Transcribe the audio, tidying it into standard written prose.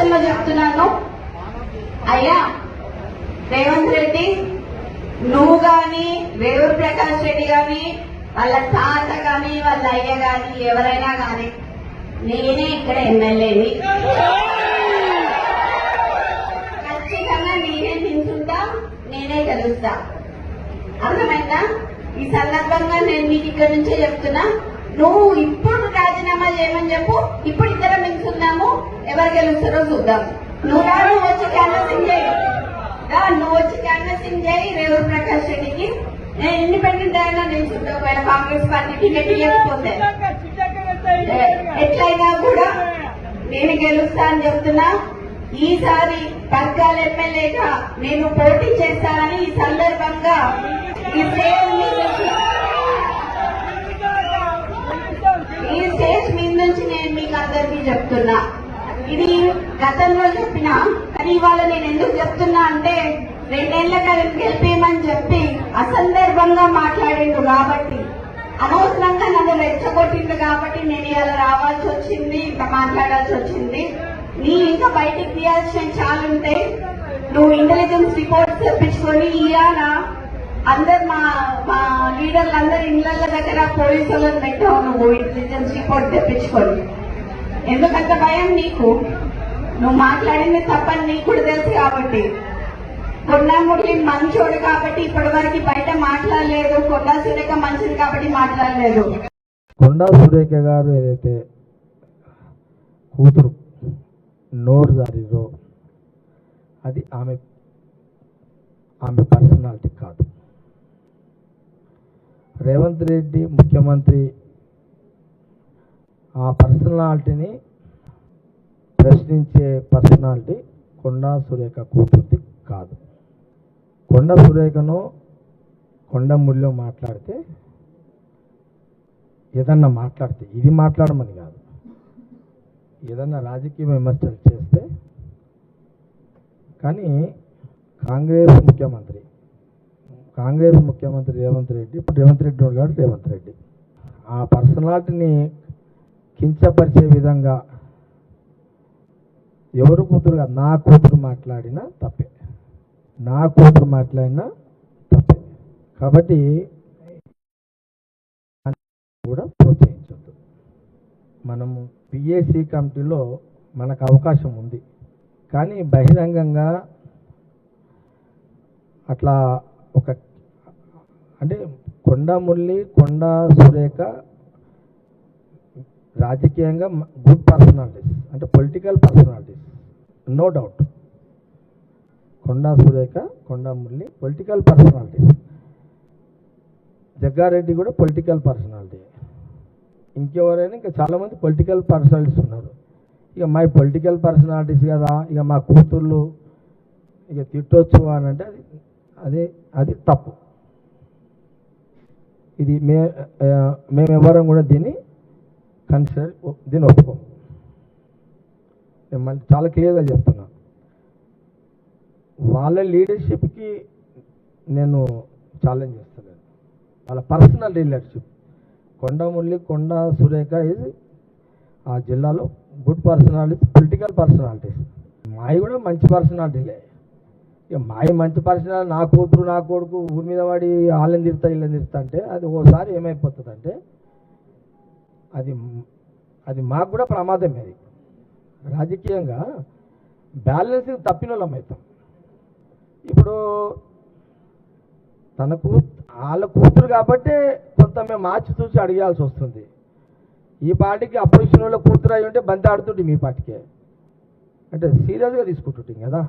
భాషల్లో చెప్తున్నాను. అయ్యా రేవంత్ రెడ్డి, నువ్వు గాని రేవూరు ప్రకాష్ రెడ్డి గాని వాళ్ళ తాత గాని వాళ్ళ అయ్య గాని ఎవరైనా గాని నేనే ఇక్కడ ఎమ్మెల్యేని, ఖచ్చితంగా నేనే నిల్చుంటా, నేనే గెలుస్తా. అర్థమైందా? ఈ సందర్భంగా నేను మీకు ఇక్కడ నుంచే చెప్తున్నా, నువ్వు ఇప్పుడు రాజీనామా చేయమని చెప్పు. ఇప్పుడు ఇద్దరం నిల్చున్నాము, ఎవరు గెలుస్తారో చూద్దాం. నువ్వు వచ్చి క్యాన్వసింగ్ చేయి, నువ్వు వచ్చి క్యాన్వసింగ్ చేయి రేవూరు ప్రకాష్ రెడ్డికి. నేను ఇండిపెండెంట్ అయినా నిల్చుంటా. ఒకవేళ కాంగ్రెస్ పార్టీ టికెట్ ఇవ్వకపోతే ఎట్లయినా కూడా నేను గెలుస్తా అని చెప్తున్నా. ఈసారి పర్గాల ఎమ్మెల్యేగా నేను పోటీ చేస్తానని ఈ సందర్భంగా ఈ స్టేజ్ మీద నుంచి నేను మీకు అందరికీ చెప్తున్నా. ఇది గతంలో చెప్పినా, కానీ ఇవాళ నేను ఎందుకు చెప్తున్నా అంటే 2 ఏళ్ల కాలం గెలిపేయమని చెప్పి అసందర్భంగా మాట్లాడిండు కాబట్టి, అనవసరంగా నన్ను రెచ్చగొట్టిండు కాబట్టి నేను ఇలా రావాల్సి వచ్చింది, ఇంకా మాట్లాడాల్సి వచ్చింది. నీ ఇంకా బయటికి తీయాల్సిన చాలుంటే నువ్వు ఇంటెలిజెన్స్ రిపోర్ట్స్ తెప్పించుకొని ఇవాళ అందరు మా లీడర్లు అందరు ఇళ్ల దగ్గర పోలీసులను పెట్టావు. నువ్వు ఇంటెలిజెన్స్ రిపోర్ట్ తెప్పించుకొని ఎందుకంత భయం నీకు? నువ్వు మాట్లాడింది తప్పని నీకు కూడా తెలుసు కాబట్టి. కొండా మురళి మంచోడు కాబట్టి ఇప్పటి వరకు బయట మాట్లాడలేదు, కొండా సురేఖ మంచిది కాబట్టి మాట్లాడలేదు. కొండా సురేఖ గారు ఏదైతే కూతురు నోరు జారీరో అది ఆమె పర్సనాలిటీ కాదు. రేవంత్ రెడ్డి ముఖ్యమంత్రి ఆ పర్సనాలిటీని ప్రశ్నించే పర్సనాలిటీ కొండా సురేఖ కూతుర్ది కాదు. కొండా సురేఖను కొండా మురళిలో మాట్లాడితే ఏదన్నా మాట్లాడితే ఇది మాట్లాడమని కాదు, ఏదన్నా రాజకీయ విమర్శలు చేస్తే, కానీ కాంగ్రెస్ ముఖ్యమంత్రి రేవంత్ రెడ్డి, ఇప్పుడు రేవంత్ రెడ్డి గారు రేవంత్ రెడ్డి ఆ పర్సనాలిటీని కించపరిచే విధంగా ఎవరు కూతురు కాదు, నా కూతురు మాట్లాడినా తప్పే, కాబట్టి కూడా ప్రోత్సహించద్దు. మనము పిఏసీ కమిటీలో మనకు అవకాశం ఉంది, కానీ బహిరంగంగా అట్లా అంటే కొండా మురళి, కొండా సురేఖ రాజకీయంగా గుడ్ పర్సనాలిటీస్, అంటే political personalities, no doubt. Konda Surekha, కొండా మురళి పొలిటికల్ పర్సనాలిటీస్. జగ్గారెడ్డి కూడా పొలిటికల్ పర్సనాలిటీ. ఇంకెవరైనా ఇంకా చాలామంది పొలిటికల్ పర్సనాలిటీస్ ఉన్నారు. ఇక మా పొలిటికల్ పర్సనాలిటీస్ కదా, ఇక మా కూతుర్లు ఇక తిట్టొచ్చు అని అంటే అది తప్పు. ఇది మేమెవరం కూడా దీన్ని ఒప్పుకోం. నేను మళ్ళీ చాలా క్లియర్గా చెప్తున్నా, వాళ్ళ లీడర్షిప్కి నేను ఛాలెంజ్ చేస్తున్నాను. వాళ్ళ పర్సనల్ లీడర్షిప్. కొండా మురళి, కొండా సురేఖ ఇది ఆ జిల్లాలో గుడ్ పర్సనాలిటీస్, పొలిటికల్ పర్సనాలిటీస్. మావి కూడా మంచి పర్సనాలిటీలే. ఇక మావి మంచి పర్సనాలిటీ, నా కూతురు నా కొడుకు ఊరి మీద వాడి వాళ్ళని తిరుతా ఇళ్ళని తిరుతా అంటే అది ఓసారి ఏమైపోతుంది అంటే అది మాకు కూడా ప్రమాదమే. అది రాజకీయంగా బ్యాలెన్సింగ్ తప్పిన వాళ్ళం అవుతాం. ఇప్పుడు వాళ్ళ కూతురు కాబట్టి కొంత మేము మార్చి చూసి అడిగాల్సి వస్తుంది. ఈ పార్టీకి అపోజిషన్ వాళ్ళ కూతురు అయి ఉంటే బంతి ఆడుతుంటే మీ పార్టీకే అంటే సీరియస్గా తీసుకుంటుంటాం కదా.